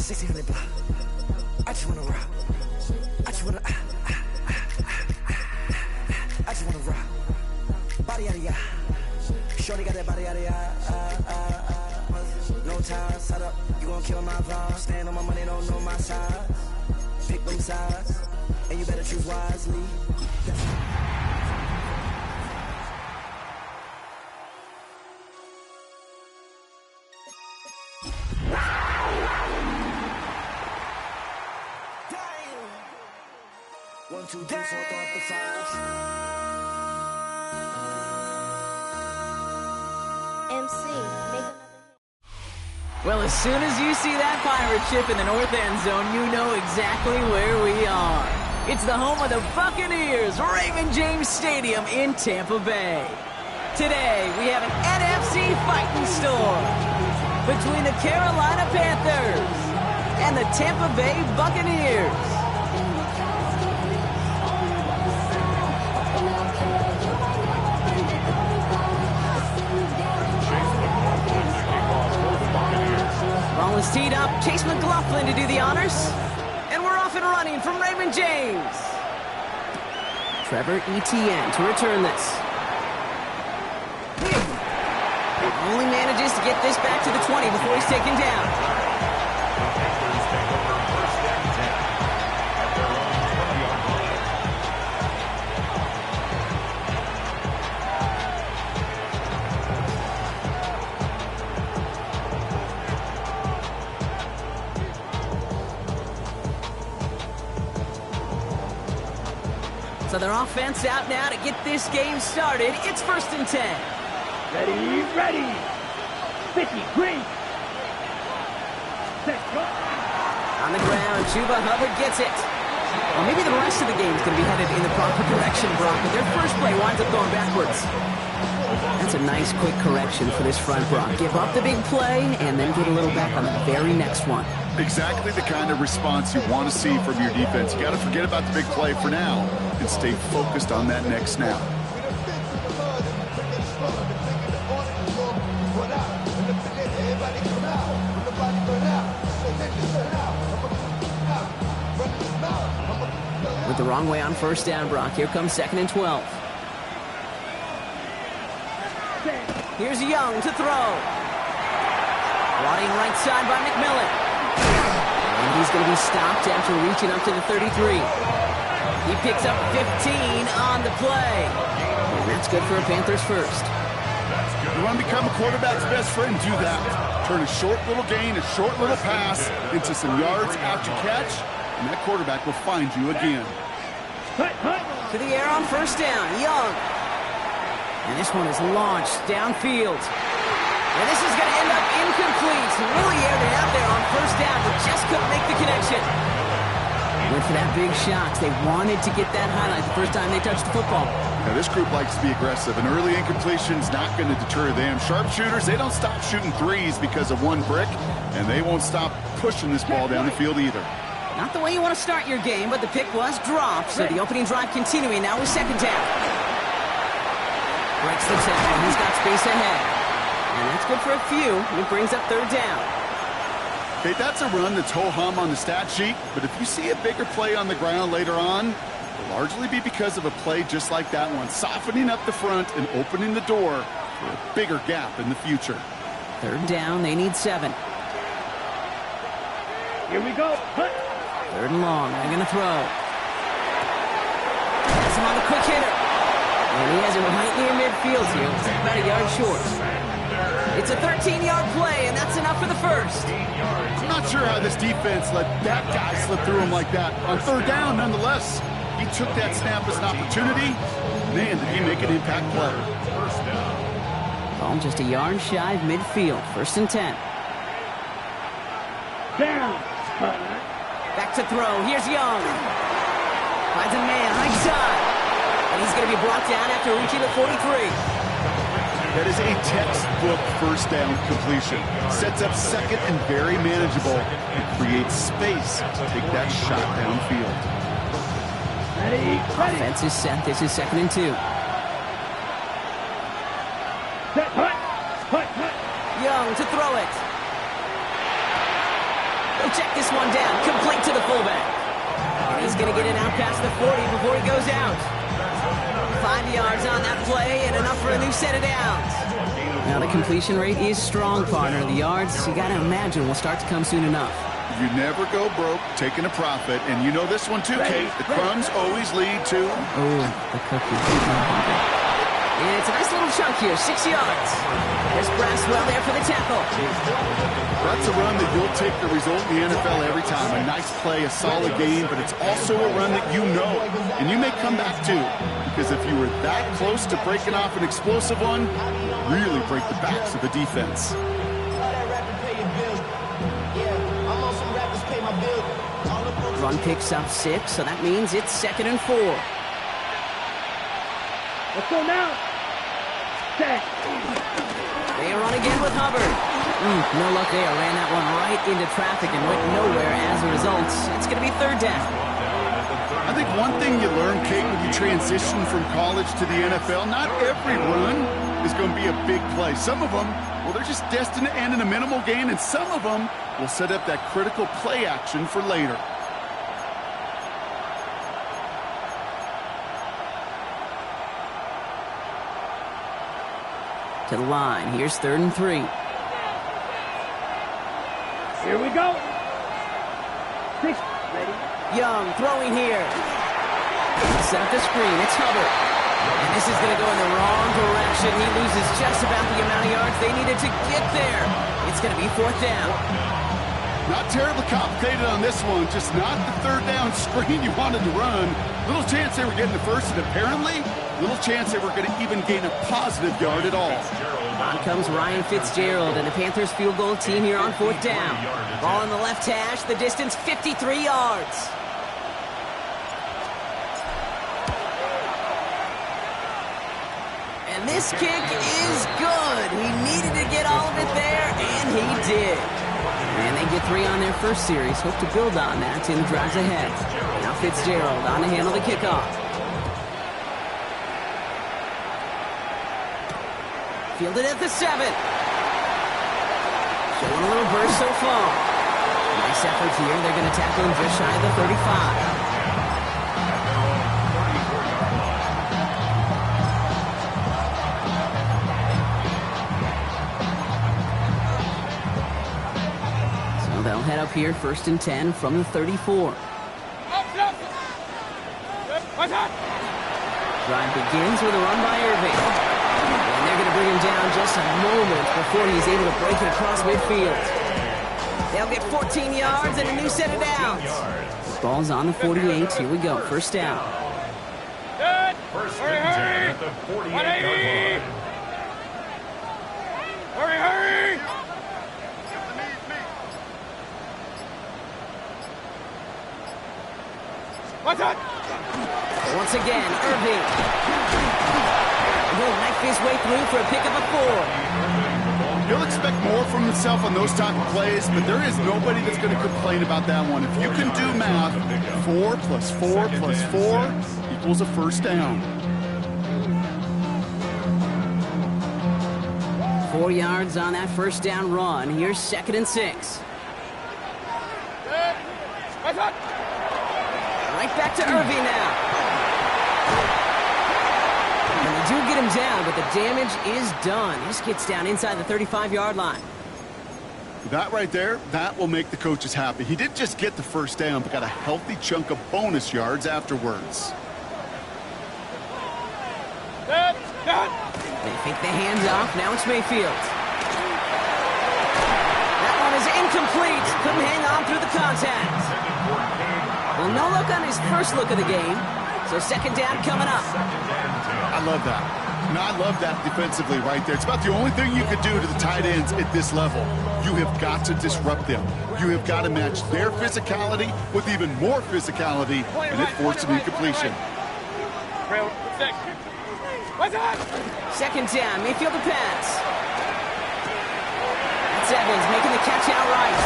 1600 block. I just wanna rock. I just wanna I just wanna rock. Body out of ya. Shorty got that body out of ya. No time, set up. You gon' kill my vibe. Stand on my money, don't know my size. Pick them sides, and you better choose wisely. One, two, three, four, throw up the fives. MC, make another hit. Well, as soon as you see that pirate ship in the north end zone, you know exactly where we are. It's the home of the Buccaneers, Raymond James Stadium in Tampa Bay. Today, we have an NFC fight in store between the Carolina Panthers and the Tampa Bay Buccaneers. Ball is teed up. Chase McLaughlin to do the honors. And we're off and running from Raymond James. Trevor Etienne to return this. Only manages to get this back to the 20 before he's taken down. So their offense out now to get this game started. It's 1st and 10. Ready. 50, green. Set, go. On the ground, Chuba Hubbard gets it. Well, maybe the rest of the game is going to be headed in the proper direction, Brock, but their first play winds up going backwards. That's a nice, quick correction for this front, Brock. Give up the big play and then get a little back on the very next one. Exactly the kind of response you want to see from your defense. You got to forget about the big play for now and stay focused on that next snap. With the wrong way on 1st down, Brock. Here comes 2nd and 12. Here's Young to throw. Brought in right side by McMillan. And he's going to be stopped after reaching up to the 33. He picks up 15 on the play. And that's good for a Panthers first. You want to become a quarterback's best friend? Do that. Turn a short little gain, a short little pass into some yards after catch, and that quarterback will find you again. To the air on 1st down, Young. And this one is launched downfield. And this is going to end up incomplete. Really aired it out there on 1st down, but just couldn't make the connection. Went for that big shot. They wanted to get that highlight the first time they touched the football. Now, this group likes to be aggressive. An early incompletion is not going to deter them. Sharpshooters, they don't stop shooting threes because of one brick, and they won't stop pushing this ball down the field either. Not the way you want to start your game, but the pick was dropped, so the opening drive continuing now with 2nd down. Breaks the tackle. He's got space ahead. And that's good for a few. It brings up 3rd down. Okay, that's a run that's ho-hum on the stat sheet, but if you see a bigger play on the ground later on, it'll largely be because of a play just like that one, softening up the front and opening the door for a bigger gap in the future. 3rd down, they need 7. Here we go. 3rd and long, they're going to throw. That's him on the quick hitter. And he has it right near midfield here. It's about a yard short. It's a 13-yard play, and that's enough for the first. I'm not sure how this defense let that guy slip through him like that. On 3rd down, nonetheless, he took that snap as an opportunity. Man, did he make an impact play. Ball just a yard shy of midfield. 1st and 10. Down. Back to throw. Here's Young. Finds a man right side. And he's going to be brought down after reaching the 43. That is a textbook 1st down completion. Sets up 2nd and very manageable. It creates space to take that shot downfield. Ready. Offense is set. This is 2nd and 2. Set, hut. Young to throw it. check this one down, complete to the fullback. And he's going to get it out past the 40 before he goes out. 5 yards on that play and enough for a new set of downs. Now the completion rate is strong, partner. The yards, you got to imagine, will start to come soon enough. You never go broke taking a profit, and you know this one too, Kate. The crumbs always lead to... Oh, the cookie. And it's a nice little chunk here, 6 yards. There's Braswell there for the tackle. That's a run that you'll take the result in the NFL every time. A nice play, a solid game, but it's also a run that you know, and you may come back to. Because if you were that close to breaking off an explosive one, really break the backs of the defense. Run picks up 6, so that means it's 2nd and 4. Let's go now. Set. They run again with Hubbard. No luck there. Ran that one right into traffic and went nowhere as a result. It's going to be 3rd down. I think one thing you learn, Kate, when you transition from college to the NFL, not every run is going to be a big play. Some of them, well, they're just destined to end in a minimal gain, and some of them will set up that critical play action for later. To the line. Here's 3rd and 3. Here we go. 6. Ready. Young throwing here. Set up the screen. It's Hubbard. And this is going to go in the wrong direction. He loses just about the amount of yards they needed to get there. It's going to be 4th down. Not terribly complicated on this one. Just not the 3rd down screen you wanted to run. Little chance they were getting the first, and apparently little chance they were going to even gain a positive yard at all. On comes Ryan Fitzgerald and the Panthers field goal team here on 4th down. Ball on the left hash, the distance 53 yards. And this kick is good. He needed to get all of it there, and he did. And they get 3 on their first series. Hope to build on that in the drives ahead. Now Fitzgerald on to handle the kickoff. Fielded at the 7. Showing a little burst so far. Nice effort here. They're going to tackle him just shy of the 35. So they'll head up here 1st and 10 from the 34. Drive begins with a run by Irving. And they're going to bring him down just a moment before he's able to break it across midfield. They'll get 14 yards and a new set of downs. Ball's on the 48. Here we go. 1st down. Good. Hurry. At the 48-yard line. Hurry. What's that? Once again, Irving. He'll knife his way through for a pickup of 4. He'll expect more from himself on those type of plays, but there is nobody that's going to complain about that one. If you can do math, 4 plus 4 plus 4 equals a 1st down. 4 yards on that 1st down run. Here's 2nd and 6. Right back to Irving now. And they do get him down, but the damage is done. This gets down inside the 35-yard line. That right there, that will make the coaches happy. He didn't just get the 1st down, but got a healthy chunk of bonus yards afterwards. They fake the hands off. Now it's Mayfield. That one is incomplete. Couldn't hang on through the contact. Well, no luck on his first look of the game. So 2nd down coming up. I love that. And I love that defensively right there. It's about the only thing you could do to the tight ends at this level. You have got to disrupt them. You have got to match their physicality with even more physicality, and it forced an incompletion. What's that? 2nd down, Mayfield to pass. That's Evans making the catch outright.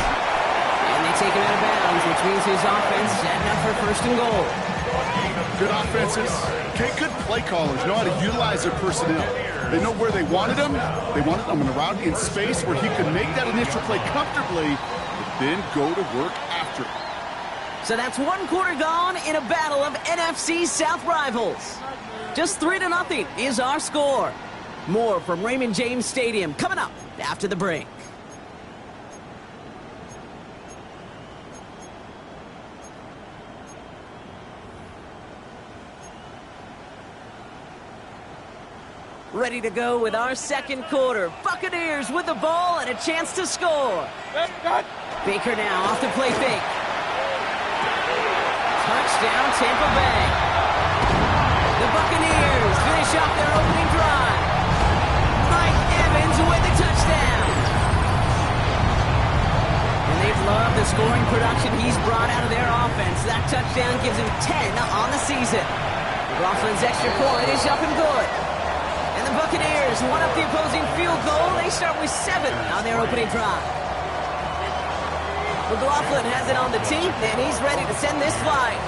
And they take him out of bounds, which means his offense setting up for 1st and goal. Good offenses. Okay, good play callers know how to utilize their personnel. They know where they wanted him. They wanted him in a route in space where he could make that initial play comfortably. then go to work after. So that's one quarter gone in a battle of NFC South rivals. Just 3-0 is our score. More from Raymond James Stadium coming up after the break. Ready to go with our second quarter. Buccaneers with the ball and a chance to score. Baker now off the play fake. Touchdown, Tampa Bay. The Buccaneers finish off their opening drive. Mike Evans with the touchdown. And they've loved the scoring production he's brought out of their offense. That touchdown gives him 10 on the season. McLaughlin's extra point is up and good. And the Buccaneers one up the opposing field goal. They start with 7 on their opening drive. McLaughlin has it on the tee, and he's ready to send this flight.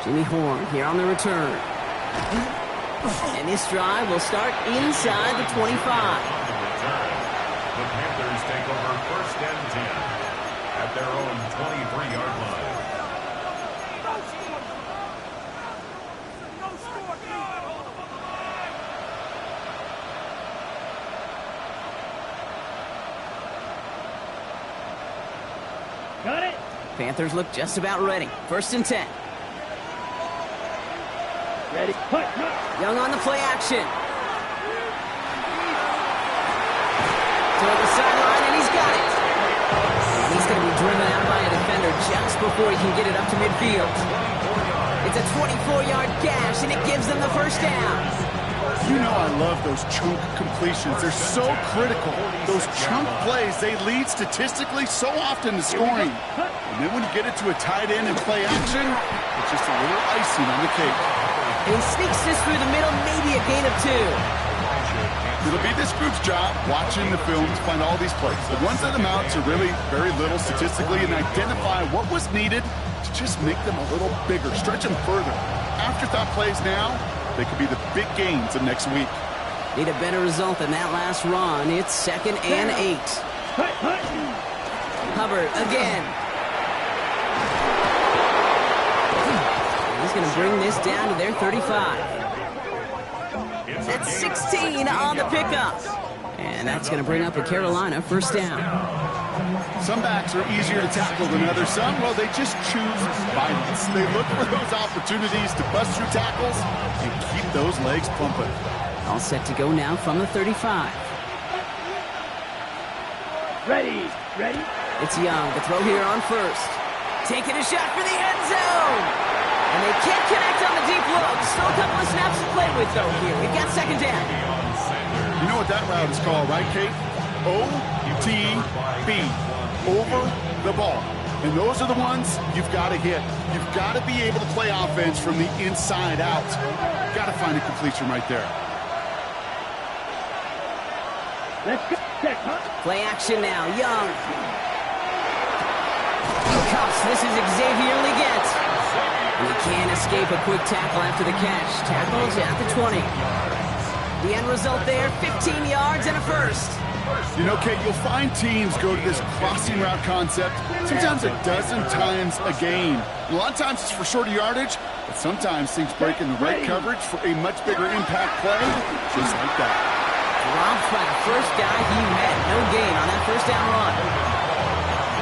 Jimmy Horn here on the return. And this drive will start inside the 25. The Panthers take over 1st and 10 at their own 23-yard line. Got it. Panthers look just about ready. 1st and 10. Ready. Punt. Young on the play action. Toward the sideline, and he's got it. And he's going to be driven out by a defender just before he can get it up to midfield. It's a 24-yard gash, and it gives them the first down. You know I love those chunk completions. They're so critical. Those chunk plays, they lead statistically so often to scoring. And then when you get it to a tight end and play action, it's just a little icing on the cake. And he sneaks this through the middle, maybe a gain of 2. It'll be this group's job watching the film to find all these plays. The ones that amount to really very little statistically and identify what was needed to just make them a little bigger, stretch them further. Afterthought plays now, they could be the big gains of next week. Need a better result than that last run. It's 2nd and 8. Hubbard again. He's going to bring this down to their 35. That's 16 on the pickup. And that's going to bring up a Carolina 1st down. Some backs are easier to tackle than others. Some, well, they just choose violence. They look for those opportunities to bust through tackles and keep those legs pumping. All set to go now from the 35. Ready. It's Young to throw here on 1st. Taking a shot for the end zone. And they can't connect on the deep look. Still a couple of snaps to play with, though, here. We've got 2nd down. You know what that route is called, right, Kate? OTB. Over the ball. And those are the ones you've got to hit. You've got to be able to play offense from the inside out. Got to find a completion right there. Let's go. Check, huh? Play action now. Young. Cuffs. This is Xavier Leggett. And he can't escape a quick tackle after the catch. Tackles at the 20. The end result there, 15 yards and a 1st. You know, Kate, you'll find teams go to this crossing route concept sometimes a dozen times a game. A lot of times it's for shorter yardage, but sometimes things break in the right coverage for a much bigger impact play, just like that. Dropped by the first guy he met. No gain on that 1st down run.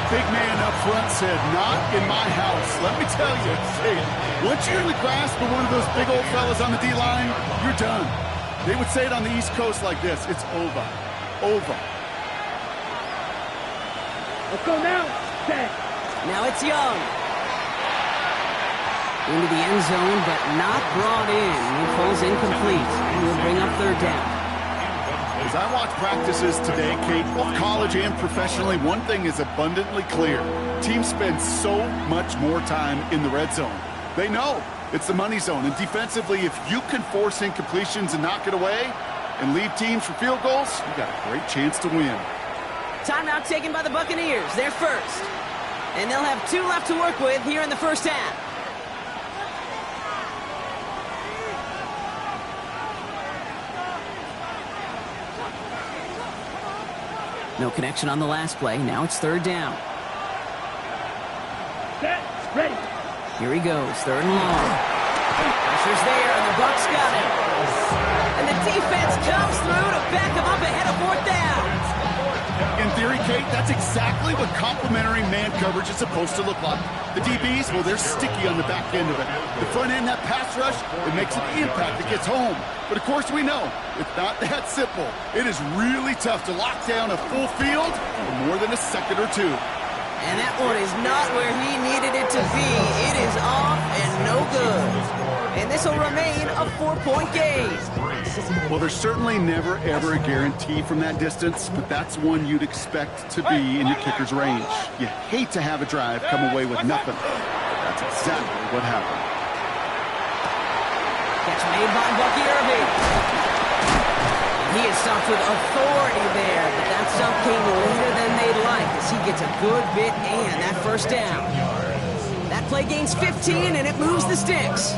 Big man up front said, not in my house. Let me tell you, hey, once you're in the grasp of one of those big old fellas on the D-line, you're done. They would say it on the East Coast like this, it's over. Over. Let's go now. Set. Now it's Young. Into the end zone, but not brought in. It falls incomplete. And will bring up 3rd down. As I watch practices today, Kate, both college and professionally, one thing is abundantly clear. Teams spend so much more time in the red zone. They know it's the money zone. And defensively, if you can force incompletions and knock it away and leave teams for field goals, you got a great chance to win. Timeout taken by the Buccaneers. They're 1st. And they'll have 2 left to work with here in the 1st half. No connection on the last play. Now it's third down. Set. Ready. Here he goes, third and long. Pressure's there, and the Bucs got him. And the defense comes through to back him up ahead of fourth down. In theory, Kate, that's exactly what complementary man coverage is supposed to look like. The DBs, well, they're sticky on the back end of it. The front end, that pass rush, it makes an impact that gets home. But of course we know, it's not that simple. It is really tough to lock down a full field for more than a second or two. And that one is not where he needed it to be. It is off and no good. And this will remain a 4-point game. Well, there's certainly never, ever a guarantee from that distance, but that's one you'd expect to be in your kicker's range. You hate to have a drive come away with nothing. But that's exactly what happened. Catch made by Bucky Irving. He is stumped with authority there, but that stump came later than they'd like as he gets a good bit and that first down. That play gains 15 and it moves the sticks.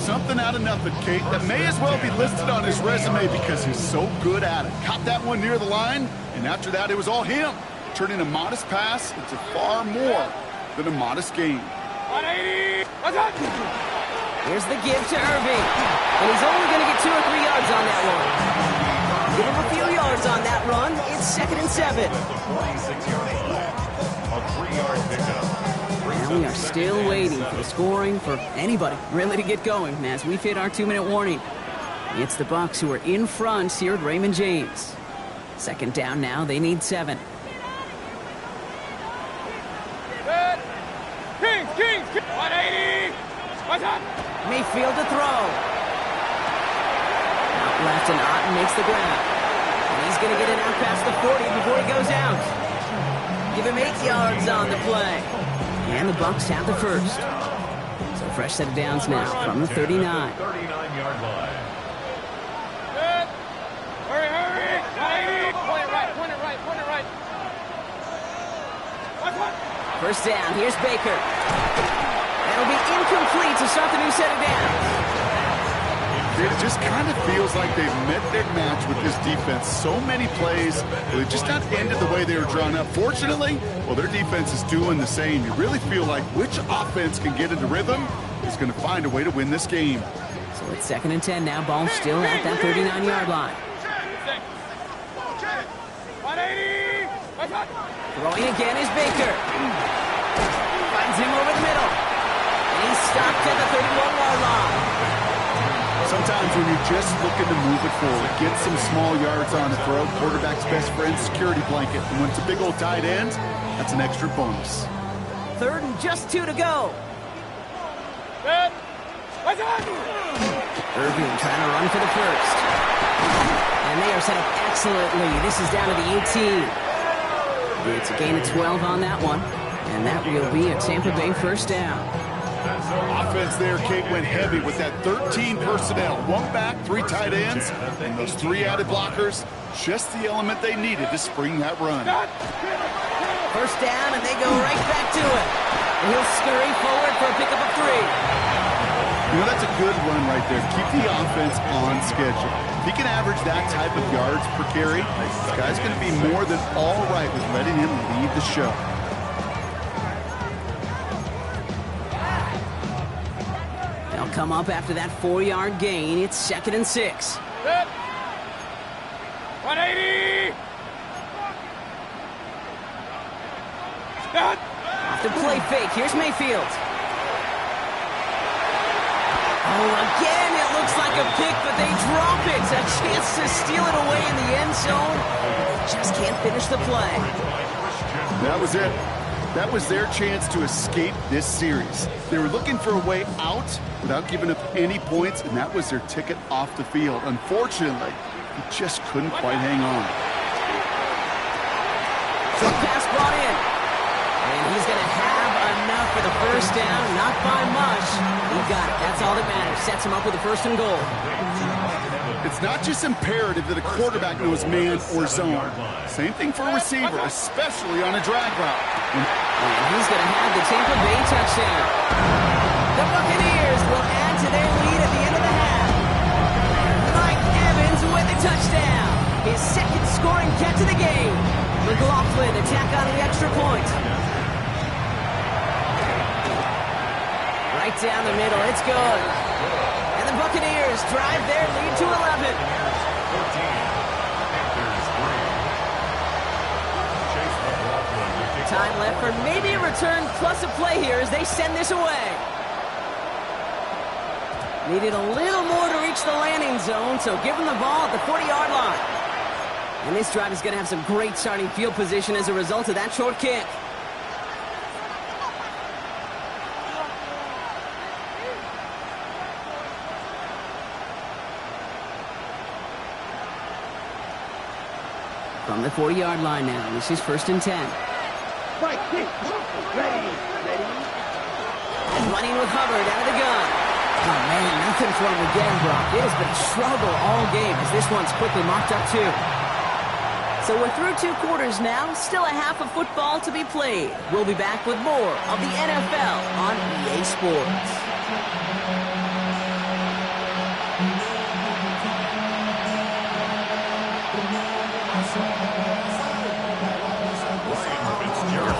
Something out of nothing, Kate, that may as well be listed on his resume because he's so good at it. Caught that one near the line, and after that it was all him, turning a modest pass into far more than a modest gain. 180. What's up? Here's the give to Irving, and he's only going to get 2 or 3 yards on that one. Give him a few yards on that run. It's 2nd and 7. 3-yard pickup. And we are still waiting for the scoring for anybody really to get going as we've hit our 2-minute warning. It's the Bucs who are in front here at Raymond James. 2nd down now. They need 7. Good. Kings. 180. What's up? Mayfield to throw. Out left, and Otten makes the grab. And he's going to get it out past the 40 before he goes out. Give him 8 yards on the play. And the Bucs have the first. So fresh set of downs now from the 39. 39-yard line. Good. Hurry. 180. Point it right. What's up? First down, here's Baker. That'll be incomplete to start the new set of downs. It just kind of feels like they've met their match with this defense. So many plays, they've just not ended the way they were drawn up. Fortunately, well, their defense is doing the same. You really feel like which offense can get into rhythm is going to find a way to win this game. So it's 2nd and 10 now. Ball still at that 39-yard line. 180. What's up? Throwing again is Baker. Finds him over the middle. And he's stopped at the 31-yard line. Sometimes when you're just looking to move it forward, get some small yards on the throw, quarterback's best friend, security blanket. And when it's a big old tight end, that's an extra bonus. 3rd and just 2 to go. Good. What's up? Irving trying to run for the first. And they are set up excellently. This is down to the 18. It's a gain of 12 on that one. And that will be a Tampa Bay first down. Offense there, Kate, went heavy with that 13 personnel. 1 back, 3 tight ends, and those 3 added blockers. Just the element they needed to spring that run. First down, and they go right back to it. And he'll scurry forward for a pickup of 3. You know, that's a good run right there. Keep the offense on schedule. If he can average that type of yards per carry, this guy's going to be more than all right with letting him lead the show. They'll come up after that 4-yard gain. It's 2nd and 6. Good. 180. Good. Off the play fake. Here's Mayfield. Oh, again, it looks like a pick, but they drop it. A chance to steal it away in the end zone. Just can't finish the play. That was it. That was their chance to escape this series. They were looking for a way out without giving up any points, and that was their ticket off the field. Unfortunately, he just couldn't quite hang on. So pass brought in. And he's going to have enough for the first down. Not by much. He got it. That's all that matters. Sets him up with a 1st and goal. It's not just imperative that a quarterback knows man or zone. Same thing for a receiver, especially on a drag route. And he's going to have the Tampa Bay touchdown. The Buccaneers will add to their lead at the end of the half. Mike Evans with a touchdown. His 2nd scoring catch of the game. McLaughlin attack on the extra point. Right down the middle, it's good. And the Buccaneers drive their lead to 11. Time left for maybe a return plus a play here as they send this away. Needed a little more to reach the landing zone, so give them the ball at the 40-yard line. And this drive is going to have some great starting field position as a result of that short kick. From the 40-yard line now, this is 1st and 10. Right kick. Ready. And running with Hubbard out of the gun. Oh, man, nothing for him again, Brock. It has been a struggle all game as this one's quickly marked up, too. So we're through 2 quarters now. Still a half of football to be played. We'll be back with more of the NFL on EA Sports.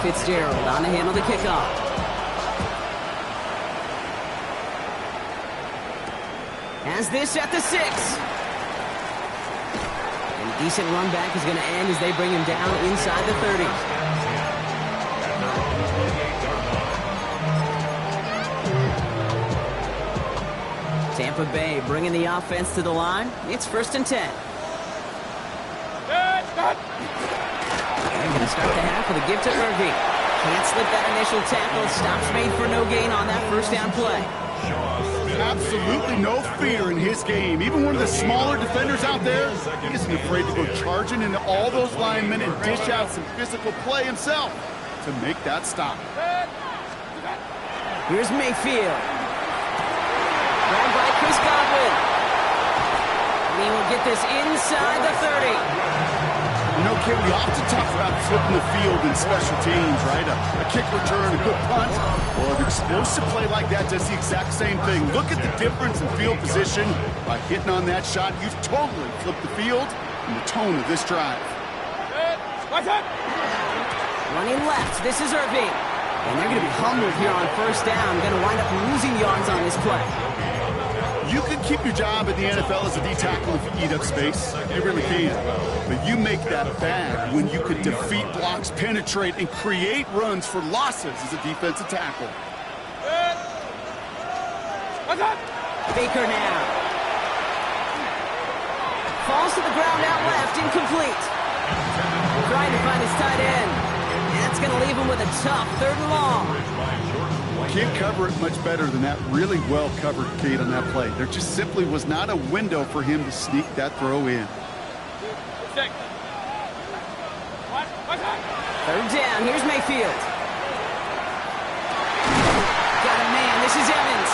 Fitzgerald on to handle the kickoff. Has this at the 6. And a decent run back is going to end as they bring him down inside the 30. Tampa Bay bringing the offense to the line. It's 1st and 10. They're going to start the half with a give to Irving. Can't slip that initial tackle. Stops made for no gain on that first down play. Absolutely no fear in his game. Even one of the smaller defenders out there, he isn't afraid to go charging into all those linemen and dish out some physical play himself to make that stop. Here's Mayfield. Grabbed by Chris Godwin. And he will get this inside the 30. You know, Kim, we often talk about flipping the field in special teams, right? A kick return, a good punt. Well, an explosive play like that does the exact same thing. Look at the difference in field position. By hitting on that shot, you totally flip the field and the tone of this drive. Running left, this is Irving. And they're going to be humbled here on first down. Going to wind up losing yards on this play. You can keep your job in the NFL as a D-tackle if you eat up space. You really can. But you make that bad when you can defeat blocks, penetrate, and create runs for losses as a defensive tackle. Baker now. Falls to the ground out left, incomplete. Trying to find his tight end. That's going to leave him with a tough 3rd and long. Can't cover it much better than that really well-covered Kate on that play. There just simply was not a window for him to sneak that throw in. 3rd down, here's Mayfield. Got a man, this is Evans.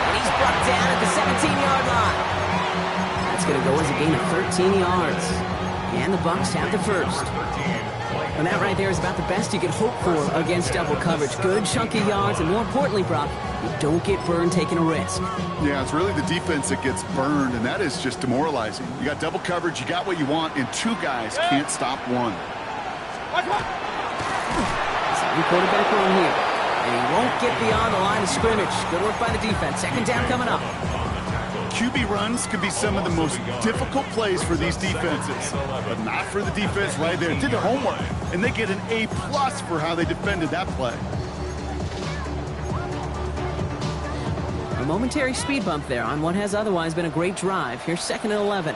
And he's brought down at the 17-yard line. That's going to go as a gain of 13 yards. And the Bucs have the first. And that right there is about the best you could hope for against double coverage. Good chunky yards, and more importantly, Brock, you don't get burned taking a risk. Yeah, it's really the defense that gets burned, and that is just demoralizing. You got double coverage, you got what you want, and 2 guys can't stop one. Second quarterback run here. And he won't get beyond the line of scrimmage. Good work by the defense. 2nd down coming up. QB runs can be some of the most difficult plays for these defenses, but not for the defense right there. Did their homework, and they get an A+ for how they defended that play. A momentary speed bump there on what has otherwise been a great drive. Here's 2nd and 11.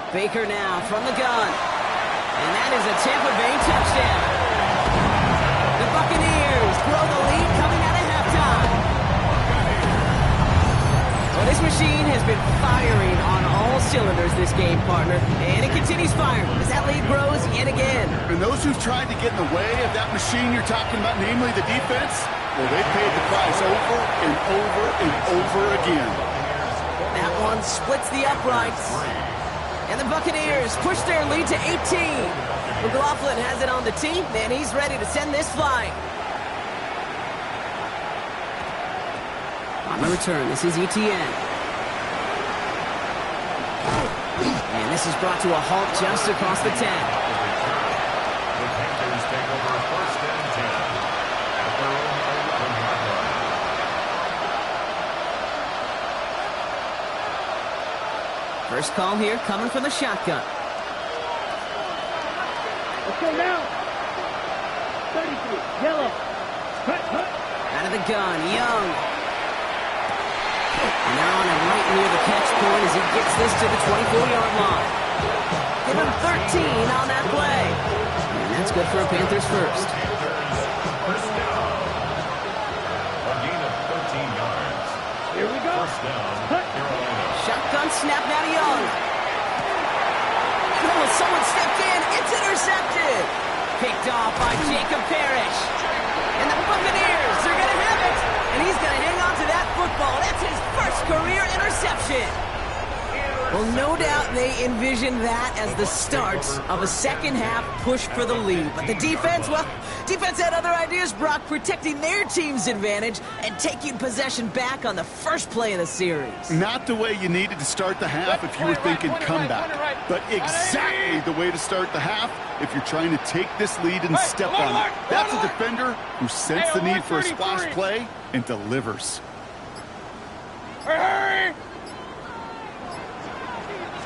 Baker now from the gun. And that is a Tampa Bay touchdown. The Buccaneers grow the lead coming out of halftime. Well, this machine has been firing on all cylinders this game, partner. And it continues firing as that lead grows yet again. And those who've tried to get in the way of that machine you're talking about, namely the defense, well, they paid the price over and over and over again. That one splits the uprights. And the Buccaneers push their lead to 18. McLaughlin has it on the tee, and he's ready to send this flying. On the return, this is Etienne. And this is brought to a halt just across the 10. The Panthers take over first and 10 at their own 11-yard line. First call here coming from the shotgun. Let's go now. 33, yellow. Hut, hut. Out of the gun, Young. And they're on him right near the catch point as he gets this to the 24-yard line. Give him 13 on that play. And that's good for a Panthers first. First down. A gain of 13 yards. Here we go. First down, Carolina. Shotgun snap now to Young. Oh, someone stepped in. It's intercepted. Picked off by Jacob Parrish. And the Buccaneers are going to have it. And he's going to hang on to that football. That's his first career interception. Well, no doubt they envisioned that as the start of a second-half push for the lead. But the defense, well, defense had other ideas, Brock, protecting their team's advantage and taking possession back on the first play of the series. Not the way you needed to start the half if you were thinking comeback, but exactly the way to start the half if you're trying to take this lead and step on it. That's a defender who senses the need for a splash play and delivers. Hurry!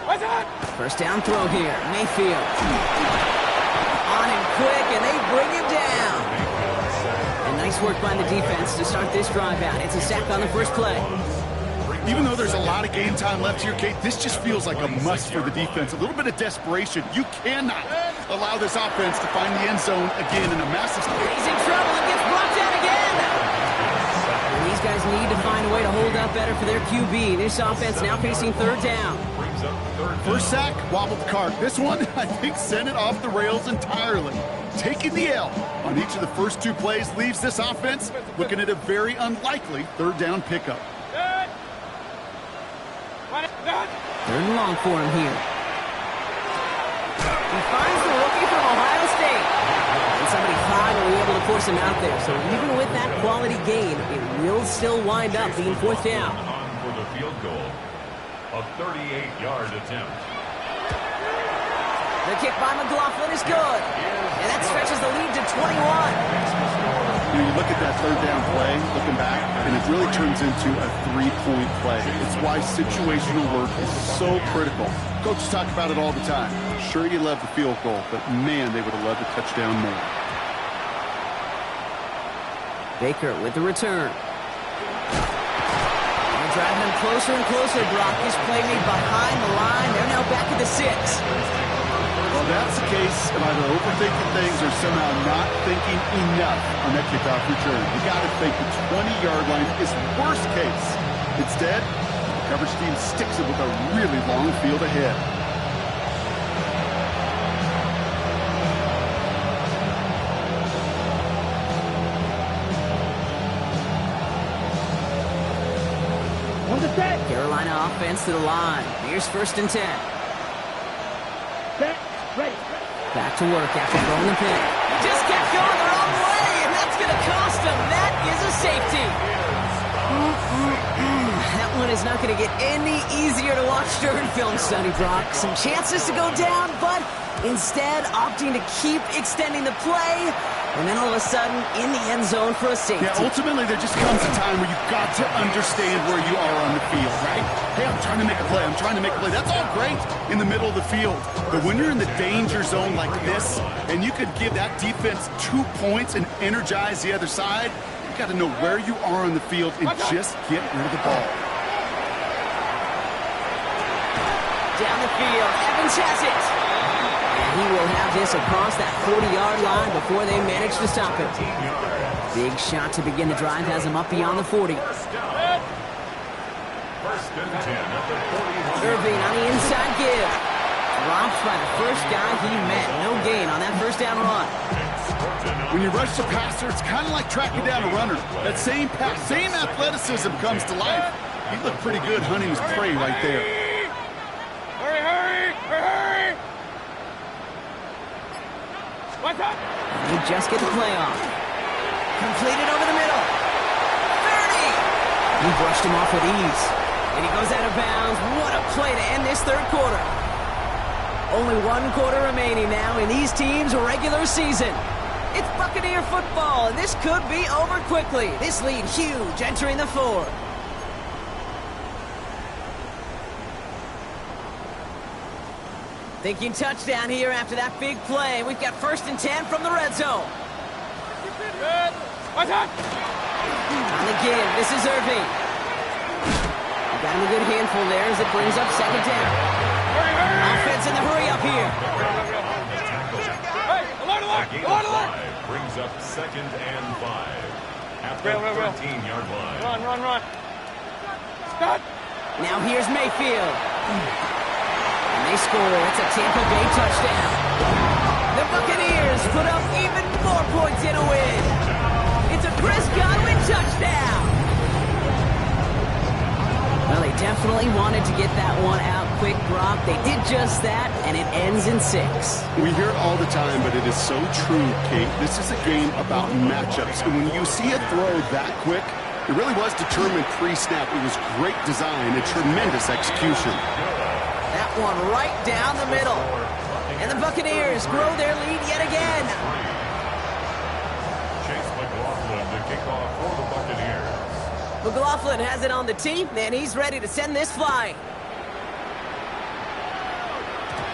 What's that? First down throw here, Mayfield. On him quick, and they bring him down. And nice work by the defense to start this drive out. It's a sack on the first play. Even though there's a lot of game time left here, Kate, this just feels like a must for the defense. A little bit of desperation. You cannot allow this offense to find the end zone again in a massive... He's in trouble and gets brought down again. And these guys need to find a way to hold up better for their QB. This offense now facing third down. First sack, wobbled the cart. This one, I think, sent it off the rails entirely. Taking the L on each of the first two plays leaves this offense looking at a very unlikely third down pickup. Third and long for him here. He finds the rookie from Ohio State. And somebody finally able to force him out there. So even with that quality gain, it will still wind up being fourth down. On for the field goal. A 38-yard attempt. The kick by McLaughlin is good. And that stretches the lead to 21. You look at that third down play, looking back, and it really turns into a three-point play. It's why situational work is so critical. Coaches talk about it all the time. Sure, you love the field goal, but man, they would have loved a touchdown more. Baker with the return. They're driving him closer and closer, Brock. This play made behind the line. They're now back at the 6. Well, that's the case of either overthinking things or somehow not thinking enough on that kickoff return. You got to think the 20-yard line is worst case. Instead, the coverage team sticks it with a really long field ahead. On the set. Carolina offense to the line. Here's first and 10. Set. Ready. Back to work after throwing the pin. Just kept going the wrong way, and that's going to cost him. That is a safety. That one is not going to get any easier to watch during film study, Brock. Some chances to go down, but instead opting to keep extending the play, and then all of a sudden in the end zone for a safety. Yeah, ultimately there just comes a time where you've got to understand where you are on the field, right? Hey, I'm trying to make a play. I'm trying to make a play. That's all great in the middle of the field. But when you're in the danger zone like this, and you could give that defense 2 points and energize the other side, you got to know where you are on the field and just get rid of the ball. Down the field, Evans has it. And he will have this across that 40-yard line before they manage to stop it. Big shot to begin the drive has him up beyond the 40. First and 10 at the 41. Irving on the inside give. Dropped by the first guy he met. No gain on that first down run. When you rush the passer, it's kind of like tracking down a runner. That same pass, same athleticism comes to life. He looked pretty good hunting his prey right there. Hurry, hurry, hurry! What's up? They just get the play off. Completed over the middle. 30! He brushed him off with ease. And he goes out of bounds. What a play to end this third quarter. Only one quarter remaining now in these teams' regular season. It's Buccaneer football, and this could be over quickly. This lead huge entering the fourth. Thinking touchdown here after that big play. We've got 1st and 10 from the red zone. Good. What's up? On the give, this is Irving. Got him a good handful there as it brings up 2nd down. Hurry, hurry. Offense in the hurry up here. Hey, alert, alert, Gain alert, of alert. 5 brings up 2nd and 5 at the Real. 13-yard line. Run. Stop. Now here's Mayfield. And they score. It's a Tampa Bay touchdown. The Buccaneers put up even more points in a win. It's a Chris Godwin touchdown. Well, they definitely wanted to get that one out quick, Brock. They did just that, and it ends in 6. We hear it all the time, but it is so true, Kate. This is a game about matchups. And when you see a throw that quick, it really was determined pre-snap. It was great design and tremendous execution. That one right down the middle. And the Buccaneers grow their lead yet again. Chase McLaughlin to kick off for the Buccaneers. McLaughlin has it on the tee, and he's ready to send this flying.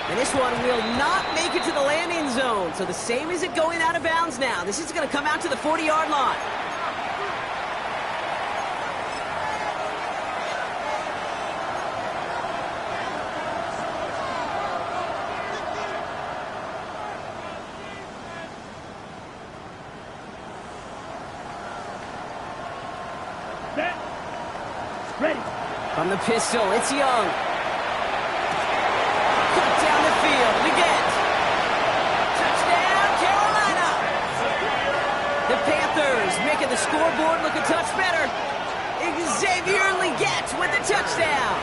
And this one will not make it to the landing zone. So the same as it going out of bounds now. This is going to come out to the 40-yard line. Set. Ready. From the pistol, it's Young. Cut down the field. Leggett. Touchdown, Carolina. The Panthers making the scoreboard look a touch better. Xavier Leggett with the touchdown.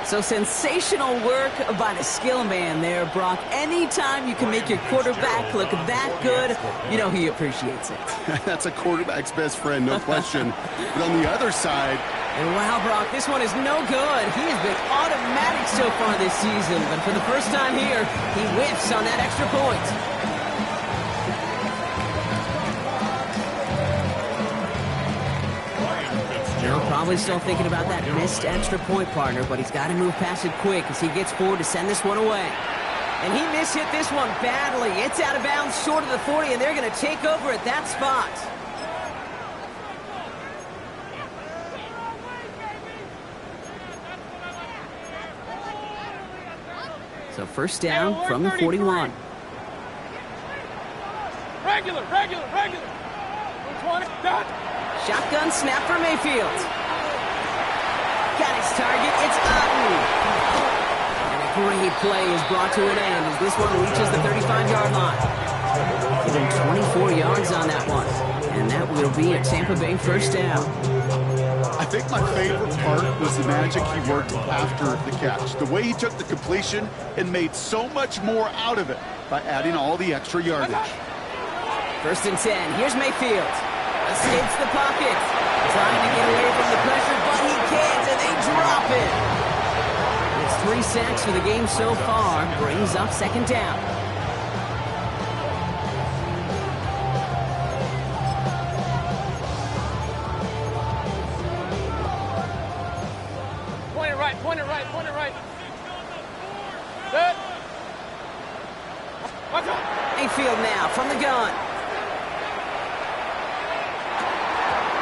So sensational work by the skill man there, Brock. Anytime you can make your quarterback look that good, you know he appreciates it. That's a quarterback's best friend, no question. But on the other side, And wow, Brock, this one is no good. He has been automatic so far this season, but for the first time here, he whiffs on that extra point. You're probably still thinking about that missed extra point, partner, but he's got to move past it quick as he gets forward to send this one away. And he mishit this one badly. It's out of bounds short of the 40, and they're going to take over at that spot. So first down from the 41. Regular. 120. Done. Shotgun snap for Mayfield. Got his target. It's Otten. And a great play is brought to an end as this one reaches the 35-yard line. Within 24 yards on that one. And that will be a Tampa Bay first down. I think my favorite part was the magic he worked after the catch. The way he took the completion and made so much more out of it by adding all the extra yardage. First and 10. Here's Mayfield. Escapes the pocket. Trying to get away from the pressure, but he can't, and they drop it. It's 3 sacks for the game so far. Brings up second down. Point it right. Good. What's up? Mayfield now from the gun.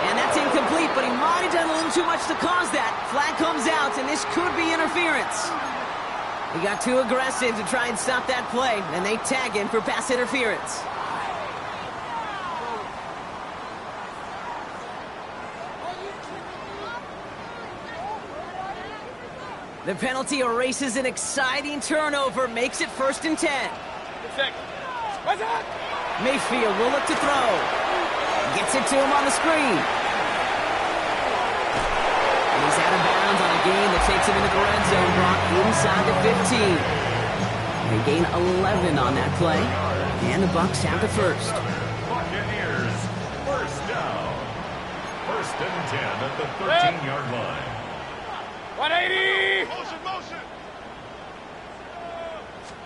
And that's incomplete, but he might have done a little too much to cause that. Flag comes out, and this could be interference. He got too aggressive to try and stop that play, and they tag him for pass interference. The penalty erases an exciting turnover, makes it first and 10. What's up? Mayfield will look to throw. Gets it to him on the screen. And he's out of bounds on a gain that takes him into the red zone, Brock, inside the 15. They gain 11 on that play, and the Bucs have the first. Buccaneers, first down. First and 10 at the 13-yard line. 180.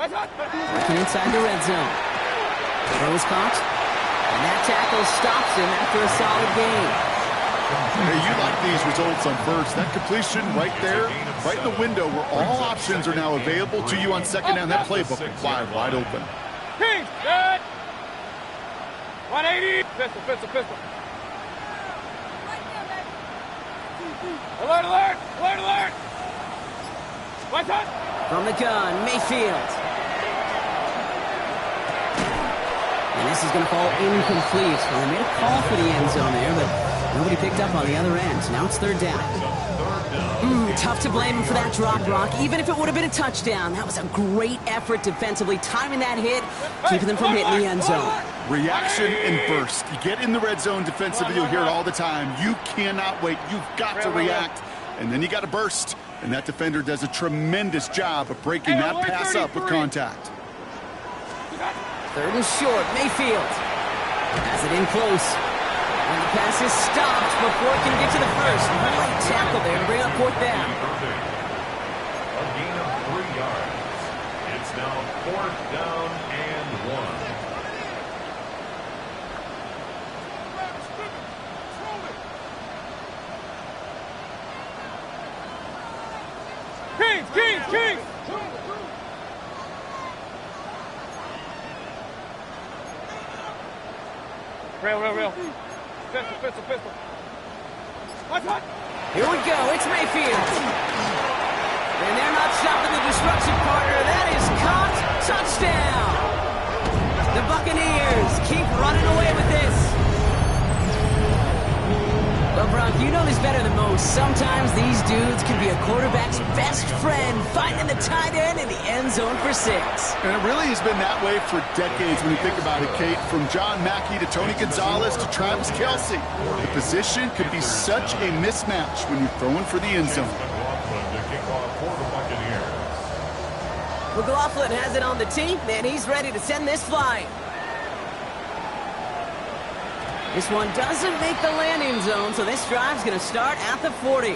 Working inside the red zone. Throws caught. And that tackle stops him after a solid gain. Hey, you like these results on first. That completion right there, right in the window where all options are now available to you on second down. That playbook wide open. Kings, good. 180. Pistol, pistol, pistol. Alert, alert, alert, alert. What's up? From the gun, Mayfield. And this is going to fall incomplete. Well, they made a call for the end zone there, but nobody picked up on the other end. So now it's third down. Tough to blame him for that drop, Brock. Even if it would have been a touchdown, that was a great effort defensively, timing that hit, keeping them from hitting the end zone. Reaction and burst. You get in the red zone defensively, you'll hear it all the time. You cannot wait. You've got to react. And then you got to burst. And that defender does a tremendous job of breaking that pass up with contact. Third and short, Mayfield has it in close. And the pass is stopped before it can get to the first. Great tackle there to bring up fourth down. A gain of 3 yards. It's now 4th down and 1. Kings, Kings, Kings. Rail. Pistol, pistol, pistol. What's hot? Here we go, it's Mayfield. And they're not stopping the destruction, partner. That is caught. Touchdown. The Buccaneers keep running away with this. Well, Brock, you know this better than most. Sometimes these dudes can be a quarterback's best friend, finding the tight end in the end zone for 6. And it really has been that way for decades when you think about it, Kate. From John Mackey to Tony Gonzalez to Travis Kelce. The position could be such a mismatch when you're throwing for the end zone. McLaughlin has it on the tee, and he's ready to send this flying. This one doesn't make the landing zone, so this drive's going to start at the 40.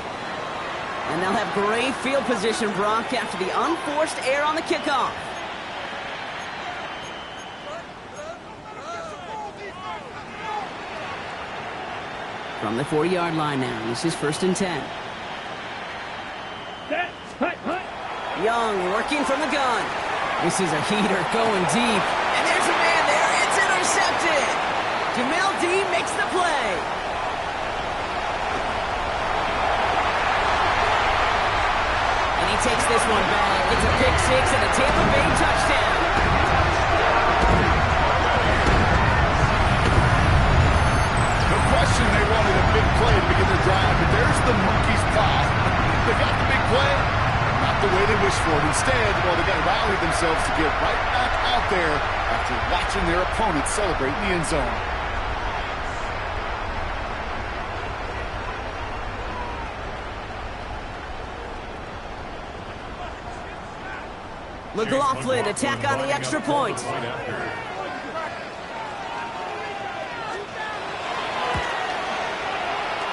And they'll have great field position, Brock, after the unforced error on the kickoff. From the 40-yard line now, this is 1st and 10. Young working from the gun. This is a heater going deep. And there's a man there. It's intercepted. Jamel Dean makes the play. And he takes this one back. It's a pick 6 and a Tampa Bay touchdown. No question they wanted a big play to begin the drive, but there's the monkey's paw. They got the big play, not the way they wished for it. Instead, well, they got to rally themselves to get right back out there after watching their opponent celebrate in the end zone. McLaughlin attack on the extra point.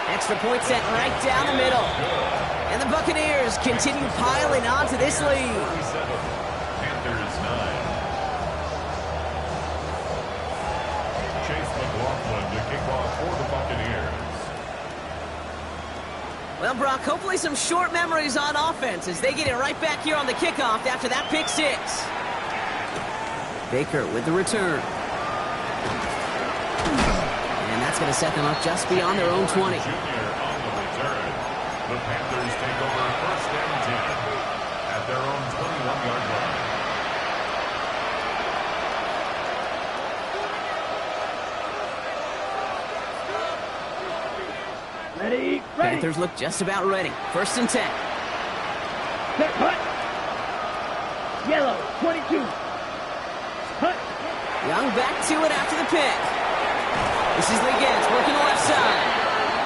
Extra point set right down the middle. And the Buccaneers continue piling onto this lead. Panthers 9. Chase McLaughlin to kick off for the Buccaneers. Well, Brock, hopefully some short memories on offense as they get it right back here on the kickoff after that pick 6. Baker with the return. And that's going to set them up just beyond their own 20. Junior on the return. The Panthers take over 1st and 10 at their own 21-yard line. Ready. Panthers look just about ready. 1st and 10. Hut. Yellow, 22. Hut. Young back to it after the pick. This is Legans working the left side.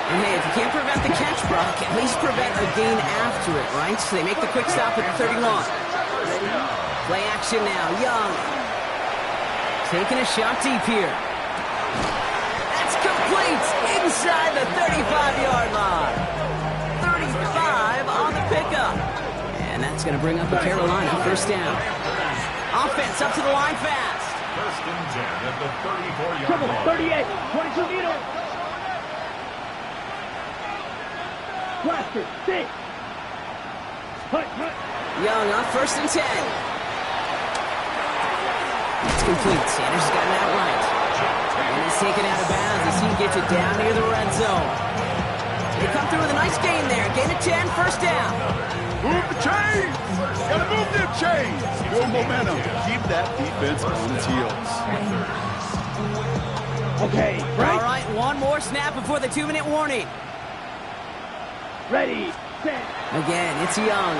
And hey, if you can't prevent the catch, Brock, at least prevent a gain after it, right? So they make the quick stop at the 31. Play action now. Young taking a shot deep here. That's complete inside the 35-yard line. 35 on the pickup. And that's going to bring up a Carolina 1st down. Offense up to the line fast. First and 10 at the 34-yard Triple, line. 38, 22 meters. Blaster, 6. Hut. Young on first and 10. It's complete. Sanders has got it out right. And he's taken out of bounds as he gets it down near the red zone. They come through with a nice gain there. Gain of 10, first down. Move the chains! Gotta move them chains! Build momentum. Keep that defense on its heels. Okay, All right. right, one more snap before the 2-minute warning. Ready, set. Again, it's Young.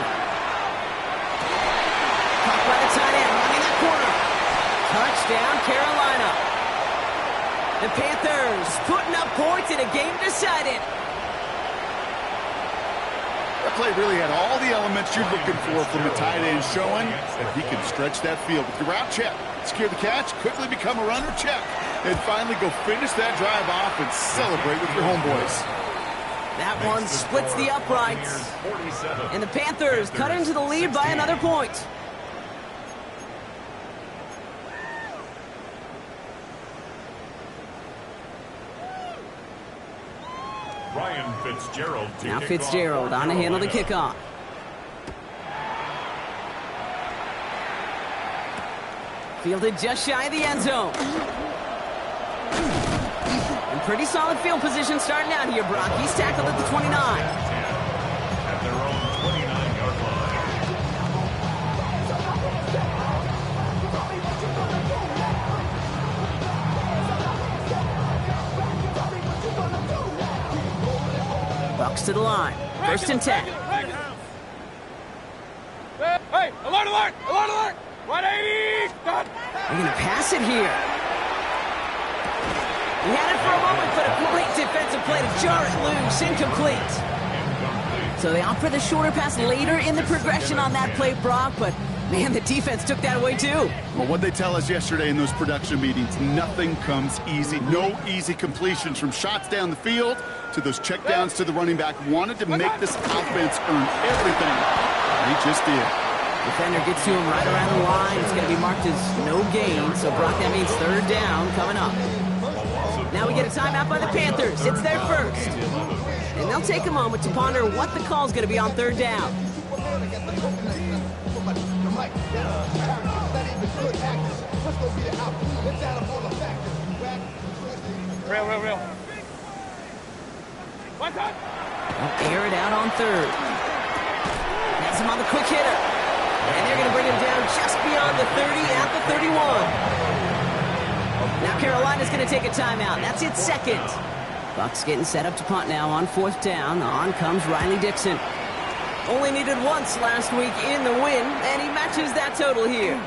Caught by the tight end, running that corner. Touchdown, Carolina. The Panthers putting up points in a game decided. That play really had all the elements you're looking for from a tight end, showing that he can stretch that field with your route check, secure the catch, quickly become a runner check, and finally go finish that drive off and celebrate with your homeboys. That one splits the uprights. And the Panthers cut into the lead by another point. Ryan Fitzgerald. Now Fitzgerald on to handle the kickoff. Fielded just shy of the end zone. And pretty solid field position starting out here, Brock. He's tackled at the 29. At their own 29-yard line. Bucks to the line. First and 10. Hey, alert, alert, alert, alert! 180! Done! They're going to pass it here. He had it for a moment, but a great defensive play to jar it loose. Incomplete. So they opt for the shorter pass later in the progression on that play, Brock, but man, the defense took that away too. Well, what they tell us yesterday in those production meetings, nothing comes easy. No easy completions from shots down the field to those checkdowns to the running back. Wanted to make this offense earn everything. They just did. Defender gets to him right around the line. It's going to be marked as no gain, so Brock, that means third down coming up. Now we get a timeout by the Panthers. It's their first. And they'll take a moment to ponder what the call's going to be on third down. Real. One time. They'll air it out on third. Has him on the quick hitter. And they're going to bring him down just beyond the 30 at the 31. Now Carolina's going to take a timeout. That's its second. Bucks getting set up to punt now on fourth down. On comes Riley Dixon. Only needed once last week in the win, and he matches that total here.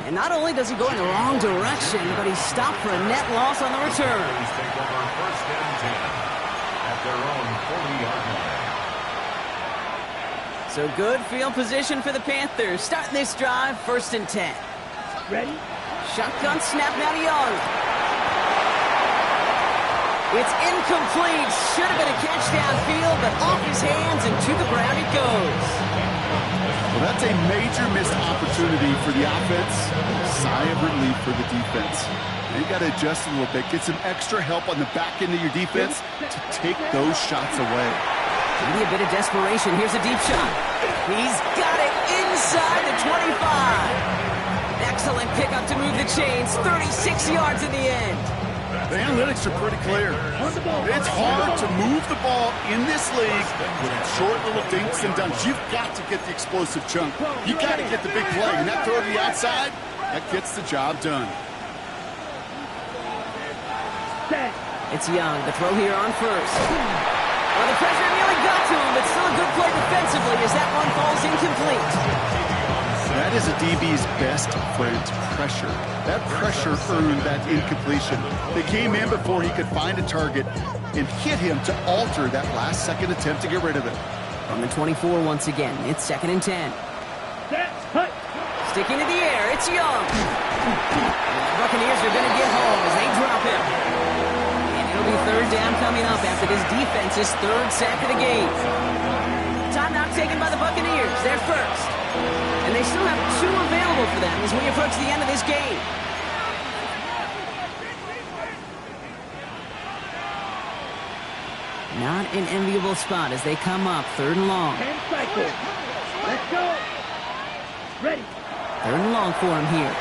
And not only does he go in the wrong direction, but he's stopped for a net loss on the return. Take over first and 10 at their own 40-yard line. So good field position for the Panthers. Starting this drive, first and 10. Ready? Shotgun snap now to Young. It's incomplete. Should have been a catch downfield, but off his hands and to the ground it goes. Well, that's a major missed opportunity for the offense. Sigh of relief for the defense. Now you got to adjust a little bit. Get some extra help on the back end of your defense to take those shots away. Maybe a bit of desperation. Here's a deep shot. He's got it inside the 25. Excellent pickup to move the chains. 36 yards in the end. The analytics are pretty clear. It's hard to move the ball in this league with short little dinks and dunks. You've got to get the explosive chunk. You've got to get the big play. And that throw to the outside, that gets the job done. It's Young. The throw here on first. Well, the pressure nearly got to him, but still a good play defensively as that one falls incomplete. That is a DB's best friend, pressure. That pressure earned that incompletion. They came in before he could find a target and hit him to alter that last-second attempt to get rid of it. From the 24 once again, it's second and 10. Sticking to the air, it's Young. The Buccaneers are going to get home as they drop him. And it'll be third down coming up after this defense's third sack of the game. Timeout taken by the Buccaneers. They're first. And they still have two available available for them as we approach the end of this game. Not an enviable spot as they come up 3rd and long. 10 cycles. Let's go. Ready. 3rd and long for him here.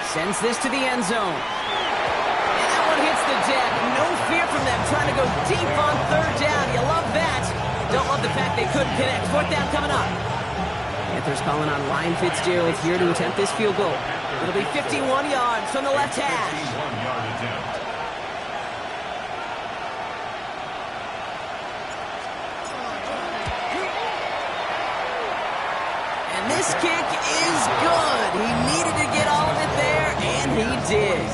Sends this to the end zone. And that one hits the deck. No fear from them trying to go deep on 3rd down. You love that. Don't love the fact they couldn't connect. 4th down coming up. Panthers calling on Ryan Fitzgerald here to attempt this field goal. It'll be 51 yards from the left hash. 51-yard attempt. And this kick is good. He needed to get all of it there, and he did.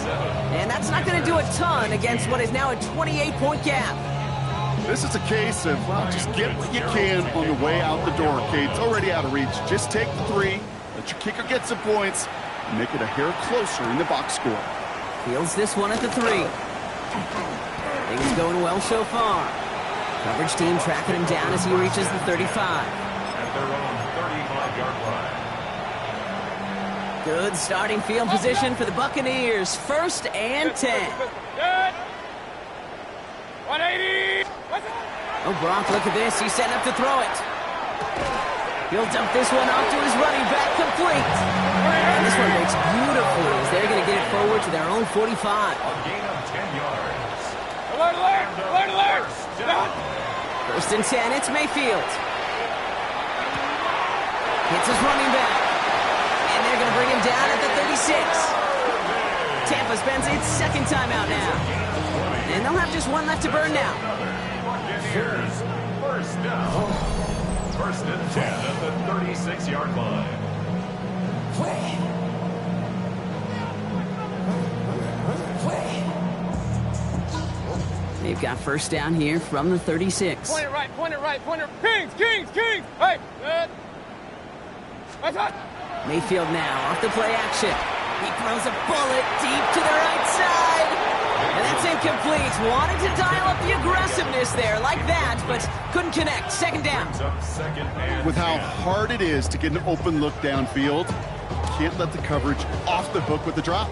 And that's not going to do a ton against what is now a 28-point gap. This is a case of, well, just get what you can on the way out the door, Kate. It's already out of reach. Just take the 3, let your kicker get some points, and make it a hair closer in the box score. Fields this one at the 3. Things going well so far. Coverage team tracking him down as he reaches the 35. At their own 35-yard line. Good starting field position for the Buccaneers. 1st and 10. Good. 180. Oh, Brock, look at this. He's setting up to throw it. He'll dump this one off to his running back, complete. And this one makes beautifully as they're going to get it forward to their own 45. A gain of 10 yards. Alert, alert, alert, alert. Stop. 1st and 10, it's Mayfield. Hits his running back. And they're going to bring him down at the 36. Tampa spends its 2nd time out now. And they'll have just one left to burn now. Buccaneers, 1st down. 1st and 10 at the 36-yard line. They've got 1st down here from the 36. Point it right, point it right, point it. Kings, Kings, Kings. Hey, good. That's hot. Mayfield now off the play action. He throws a bullet deep to the right side. And that's incomplete. Wanted to dial up the aggressiveness there like that, but couldn't connect. 2nd down. With how hard it is to get an open look downfield, can't let the coverage off the hook with the drop.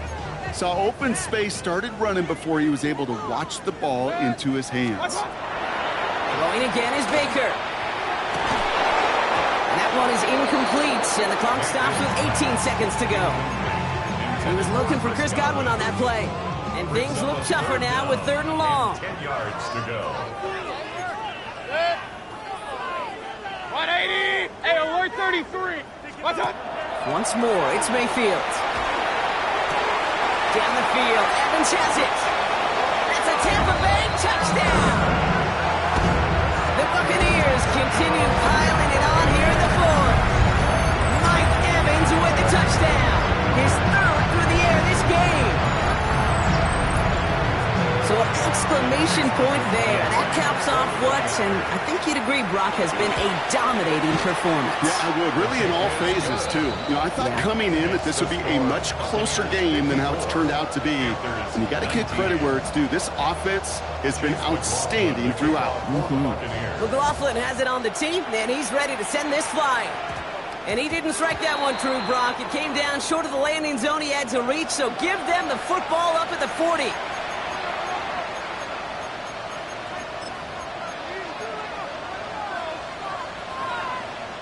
Saw open space, started running before he was able to watch the ball into his hands. Throwing again is Baker. And that one is incomplete, and the clock stops with 18 seconds to go. He was looking for Chris Godwin on that play. And things look tougher now with 3rd and long. 10 yards to go. 180. Hey, alert 33. What's up? Once more, it's Mayfield. Down the field, Evans has it. That's a Tampa Bay touchdown. The Buccaneers continue piling it on here in the 4th. Mike Evans with the touchdown. His 3rd through the air this game. So an exclamation point there. That caps off what, and I think you'd agree, Brock, has been a dominating performance. Yeah, I would. Really in all phases, too. You know, I thought coming in that this would be a much closer game than how it's turned out to be. And you got to give credit where it's due. This offense has been outstanding throughout. McLaughlin has it on the tee, and he's ready to send this flying. And he didn't strike that one true, Brock. It came down short of the landing zone he had to reach, so give them the football up at the 40.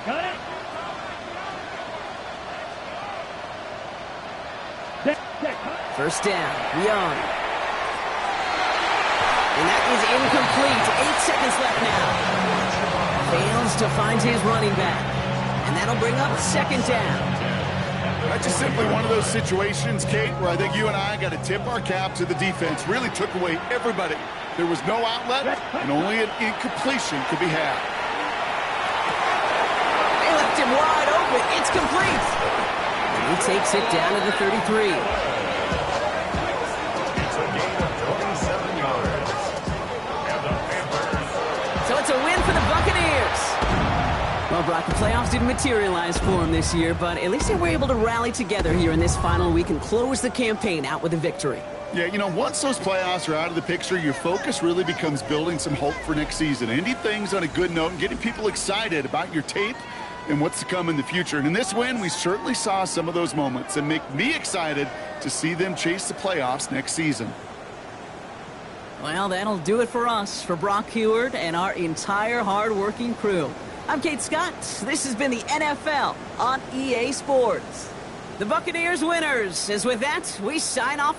Got it. 1st down, Young. And that is incomplete. 8 seconds left now. Fails to find his running back. And that'll bring up 2nd down. That's just simply one of those situations, Kate, where I think you and I got to tip our cap to the defense. Really took away everybody. There was no outlet, and only an incompletion could be had. They left him wide open. It's complete. And he takes it down to the 33. It's a gain of 27 yards. And the Panthers. So it's a win for the Buccaneers. Well, Brock, the playoffs didn't materialize for him this year, but at least they were able to rally together here in this final week and close the campaign out with a victory. Yeah, you know, once those playoffs are out of the picture, your focus really becomes building some hope for next season. Ending things on a good note and getting people excited about your tape and what's to come in the future. And in this win, we certainly saw some of those moments and make me excited to see them chase the playoffs next season. Well, that'll do it for us, for Brock Huard and our entire hard-working crew. I'm Kate Scott. This has been the NFL on EA Sports. The Buccaneers winners. As with that, we sign off from